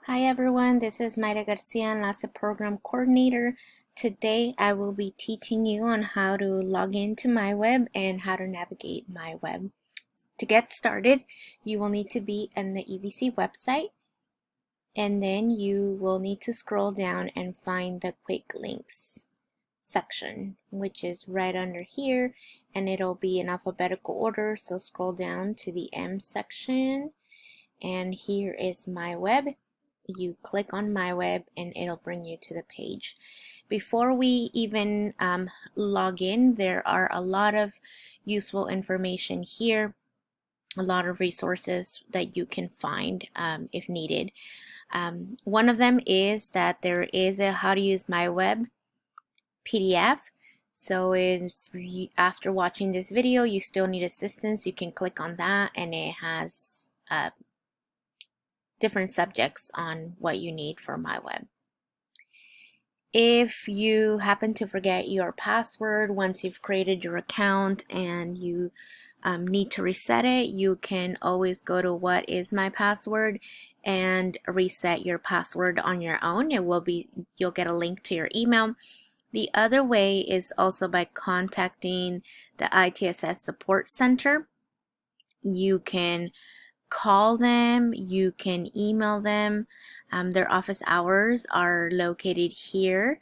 Hi everyone, this is Mayra Garcia, Enlace Program Coordinator. Today I will be teaching you on how to log into MyWeb and how to navigate MyWeb. To get started, you will need to be in the EVC website, and then you will need to scroll down and find the quick links section, which is right under here, and it'll be in alphabetical order, so scroll down to the M section, and here is MyWeb. You click on MyWeb and it'll bring you to the page. Before we even log in, there are a lot of useful information here, a lot of resources that you can find if needed. One of them is that there is a how to use MyWeb PDF. So after watching this video you still need assistance, you can click on that and it has different subjects on what you need for MyWeb. If you happen to forget your password once you've created your account and you need to reset it, you can always go to what is my password and reset your password on your own. You'll get a link to your email. The other way is also by contacting the ITSS Support Center. You can call them, you can email them. Their office hours are located here.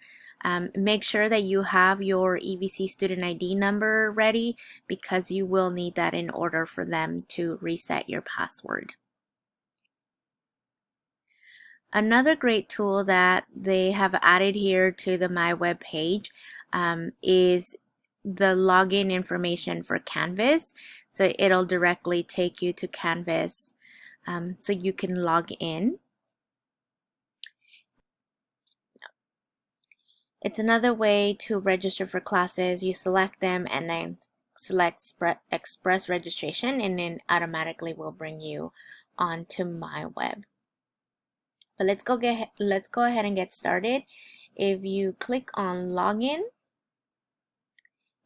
Make sure that you have your EVC student ID number ready because you will need that in order for them to reset your password. Another great tool that they have added here to the MyWeb page is the login information for Canvas. So it'll directly take you to Canvas so you can log in. It's another way to register for classes. You select them and then select Express Registration, and then automatically will bring you onto MyWeb. But let's go ahead and get started. If you click on Login,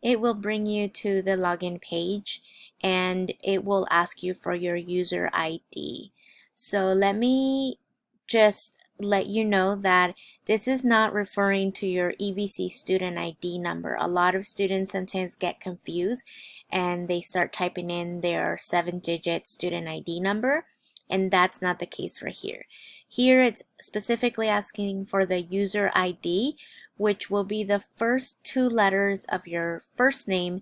it will bring you to the login page and it will ask you for your user ID. So let me just let you know that this is not referring to your EVC student ID number. A lot of students sometimes get confused and they start typing in their 7-digit student ID number, and that's not the case for here. Here it's specifically asking for the user ID, which will be the first 2 letters of your first name,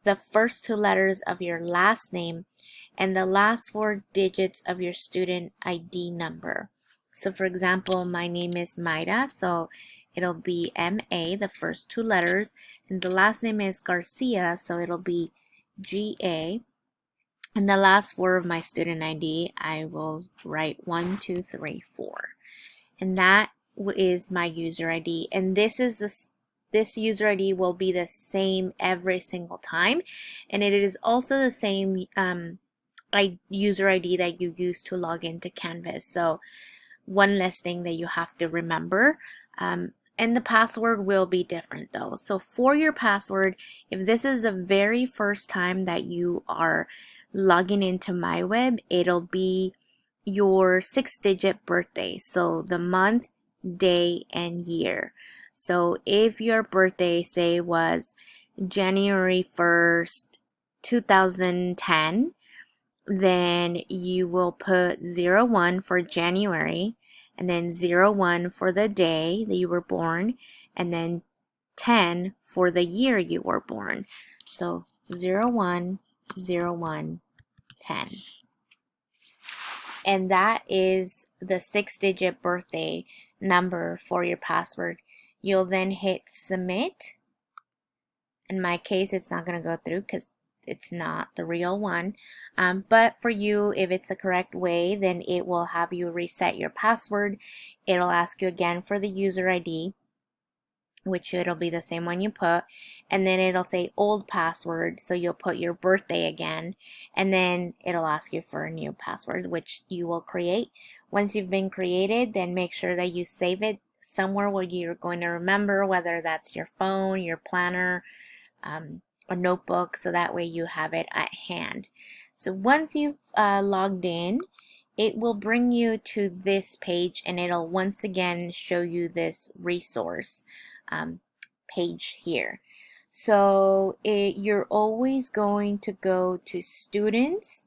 the first 2 letters of your last name, and the last 4 digits of your student ID number. So for example, my name is Mayra, so it'll be M-A, the first 2 letters, and the last name is Garcia, so it'll be G-A. And the last 4 of my student ID, I will write 1, 2, 3, 4. And that is my user ID. And this user ID will be the same every single time. And it is also the same user ID that you use to log into Canvas. So one less thing that you have to remember. And the password will be different though. So for your password, if this is the very first time that you are logging into MyWeb, it'll be your 6-digit birthday. So the month, day, and year. So if your birthday, say, was January 1st, 2010, then you will put 01 for January, and then 01 for the day that you were born, and then 10 for the year you were born. So 01, 01, 10. And that is the 6-digit birthday number for your password. You'll then hit submit. In my case, it's not going to go through because it's not the real one. But for you, if it's the correct way, then it will have you reset your password. It'll ask you again for the user ID, which it'll be the same one you put, and then it'll say old password, so you'll put your birthday again, and then it'll ask you for a new password, which you will create. Once you've been created, then make sure that you save it somewhere where you're going to remember, whether that's your phone, your planner, a notebook, so that way you have it at hand. So once you've logged in, it will bring you to this page, and it'll once again show you this resource page here. So you're always going to go to students,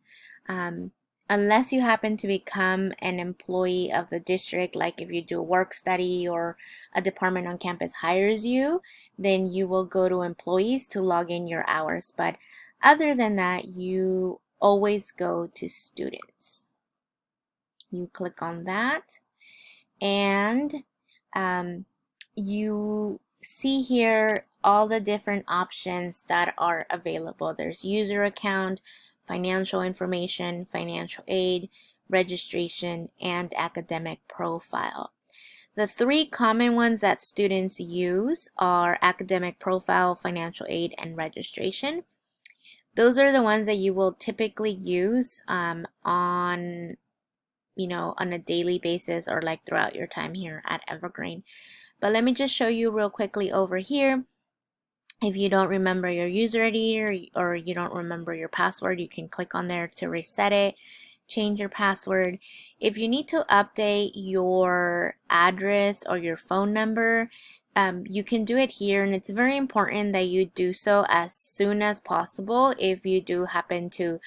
unless you happen to become an employee of the district, like if you do work study or a department on campus hires you, then you will go to employees to log in your hours. But other than that, you always go to students. You click on that, and you see here all the different options that are available. There's user account, financial information, financial aid, registration, and academic profile. The three common ones that students use are academic profile, financial aid, and registration. Those are the ones that you will typically use on a daily basis, or like throughout your time here at Evergreen. But let me just show you real quickly over here. If you don't remember your user ID or you don't remember your password, you can click on there to reset it, change your password. If you need to update your address or your phone number, you can do it here, and it's very important that you do so as soon as possible if you do happen to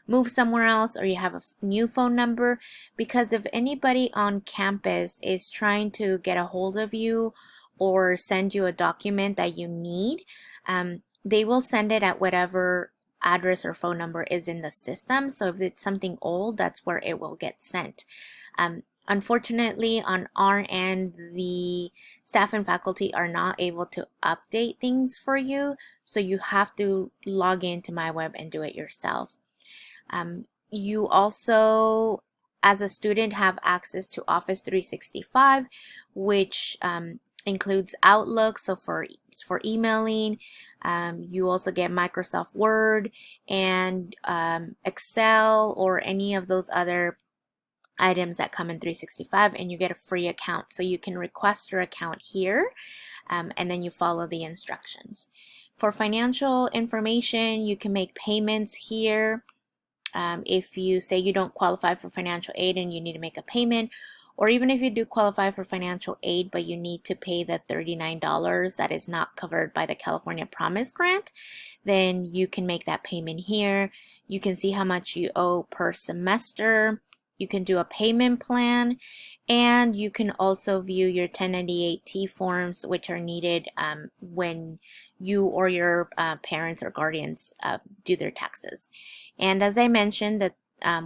move somewhere else or you have a new phone number, because if anybody on campus is trying to get a hold of you or send you a document that you need, they will send it at whatever address or phone number is in the system. So if it's something old, that's where it will get sent. Unfortunately, on our end, the staff and faculty are not able to update things for you, so you have to log into MyWeb and do it yourself. You also, as a student, have access to Office 365, which includes Outlook, so for emailing. You also get Microsoft Word and Excel or any of those other items that come in 365, and you get a free account. So you can request your account here, and then you follow the instructions. For financial information, you can make payments here. If you say you don't qualify for financial aid and you need to make a payment, or even if you do qualify for financial aid but you need to pay the $39 that is not covered by the California Promise Grant, then you can make that payment here. You can see how much you owe per semester. You can do a payment plan, and you can also view your 1098-T forms, which are needed when you or your parents or guardians do their taxes. And as I mentioned, that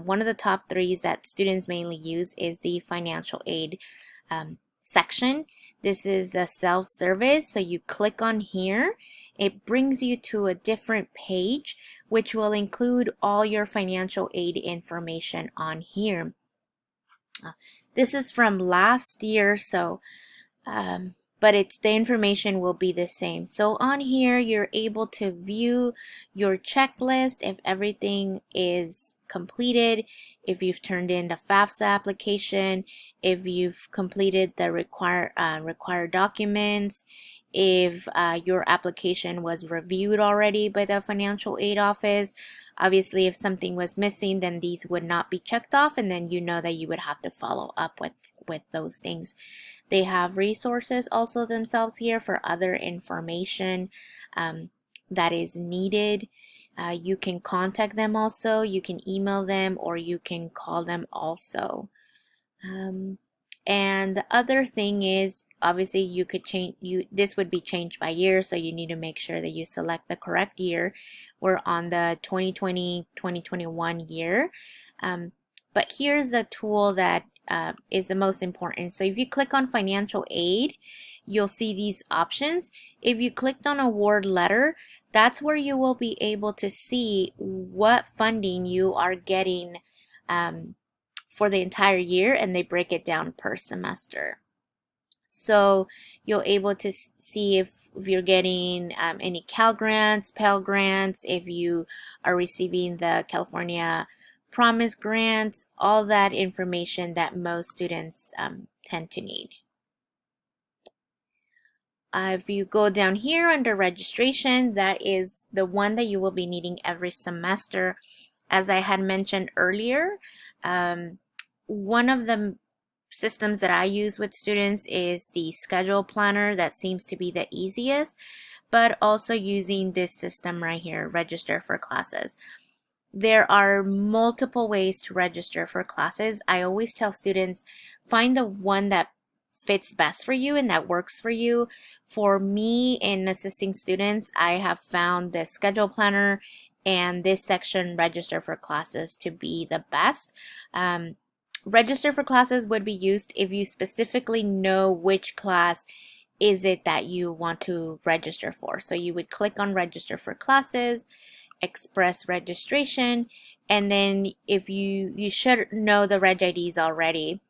one of the top threes that students mainly use is the financial aid section. This is a self-service, so you click on here. It brings you to a different page, which will include all your financial aid information on here. This is from last year, so but the information will be the same. So on here, you're able to view your checklist if everything is completed, if you've turned in the FAFSA application, if you've completed the required documents, if your application was reviewed already by the financial aid office. Obviously, if something was missing, then these would not be checked off, and then you know that you would have to follow up with those things. They have resources also themselves here for other information that is needed. You can contact them also, you can email them, or you can call them also. And the other thing is, obviously you could change, this would be changed by year, so you need to make sure that you select the correct year. We're on the 2020-2021 year. But here's the tool that is the most important. So if you click on financial aid, you'll see these options. If you clicked on award letter, that's where you will be able to see what funding you are getting for the entire year, and they break it down per semester. So you're able to see if you're getting any Cal grants, Pell grants, if you are receiving the California Promise grants, all that information that most students tend to need. If you go down here under registration, that is the one that you will be needing every semester. As I had mentioned earlier, one of the systems that I use with students is the schedule planner. That seems to be the easiest, but also using this system right here, register for classes. There are multiple ways to register for classes. I always tell students, find the one that fits best for you and that works for you. For me, in assisting students, I have found the schedule planner and this section, register for classes, to be the best. Register for classes would be used if you specifically know which class is it that you want to register for. So you would click on register for classes, express registration, and then if you should know the reg IDs already.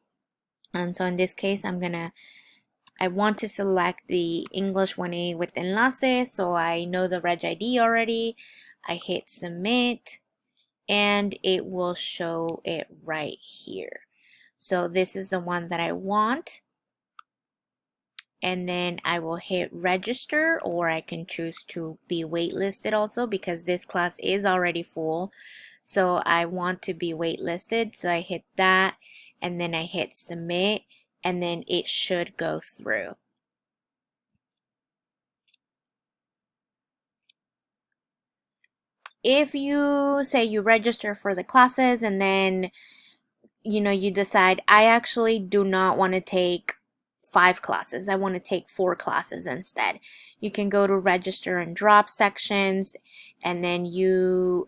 And so in this case, I want to select the English 1A with enlace, so I know the reg ID already. I hit submit and it will show it right here. So this is the one that I want. And then I will hit register, or I can choose to be waitlisted also, because this class is already full. So I want to be waitlisted. So I hit that and then I hit submit, and then it should go through. If you say you register for the classes and then you decide, I actually do not want to take 5 classes, I want to take 4 classes instead, you can go to register and drop sections, and then you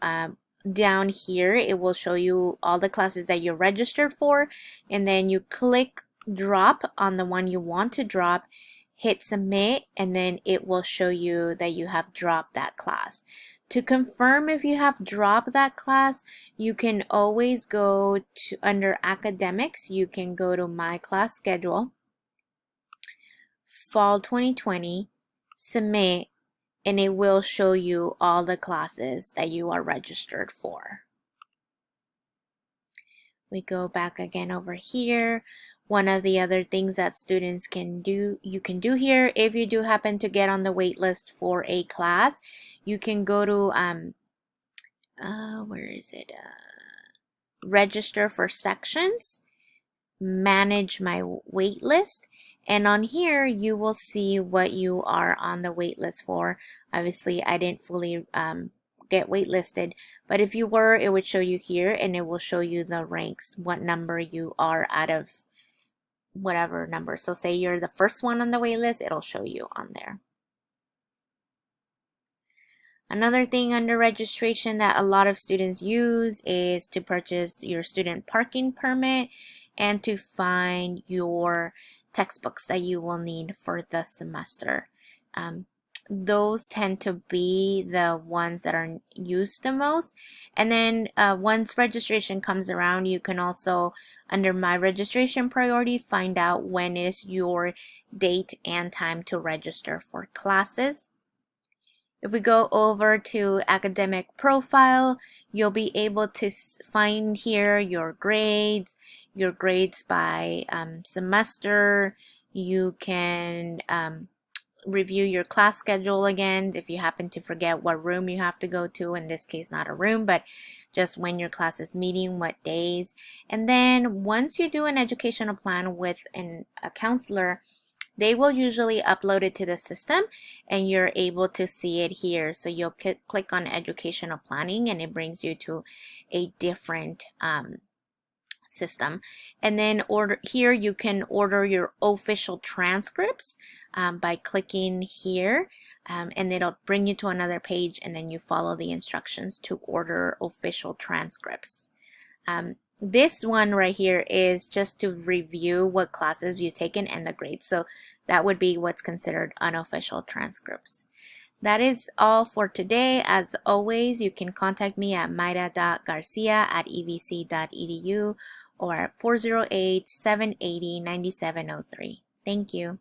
down here it will show you all the classes that you're registered for, and then you click drop on the one you want to drop, hit submit, and then it will show you that you have dropped that class. To confirm if you have dropped that class, you can always go to under academics, you can go to my class schedule, fall 2020, submit, and it will show you all the classes that you are registered for. We go back again over here. One of the other things that students can do, you can do here, if you do happen to get on the wait list for a class, you can go to where is it? Register for sections, manage my wait list, and on here you will see what you are on the wait list for. Obviously I didn't fully get waitlisted, but if you were, it would show you here, and it will show you the ranks, what number you are out of whatever number. So say you're the first one on the wait list, it'll show you on there. Another thing under registration that a lot of students use is to purchase your student parking permit and to find your textbooks that you will need for the semester. Those tend to be the ones that are used the most. And then once registration comes around, you can also, under my registration priority, find out when is your date and time to register for classes. If we go over to academic profile, you'll be able to find here your grades by semester. You can review your class schedule again if you happen to forget what room you have to go to. In this case, not a room, but just when your class is meeting, what days. And then once you do an educational plan with a counselor, they will usually upload it to the system and you're able to see it here. So you'll click on educational planning and it brings you to a different system. And then here you can order your official transcripts by clicking here, and it'll bring you to another page, and then you follow the instructions to order official transcripts. This one right here is just to review what classes you've taken and the grades. So that would be what's considered unofficial transcripts. That is all for today. As always, you can contact me at mayra.garcia@evc.edu or at 408-780-9703. Thank you.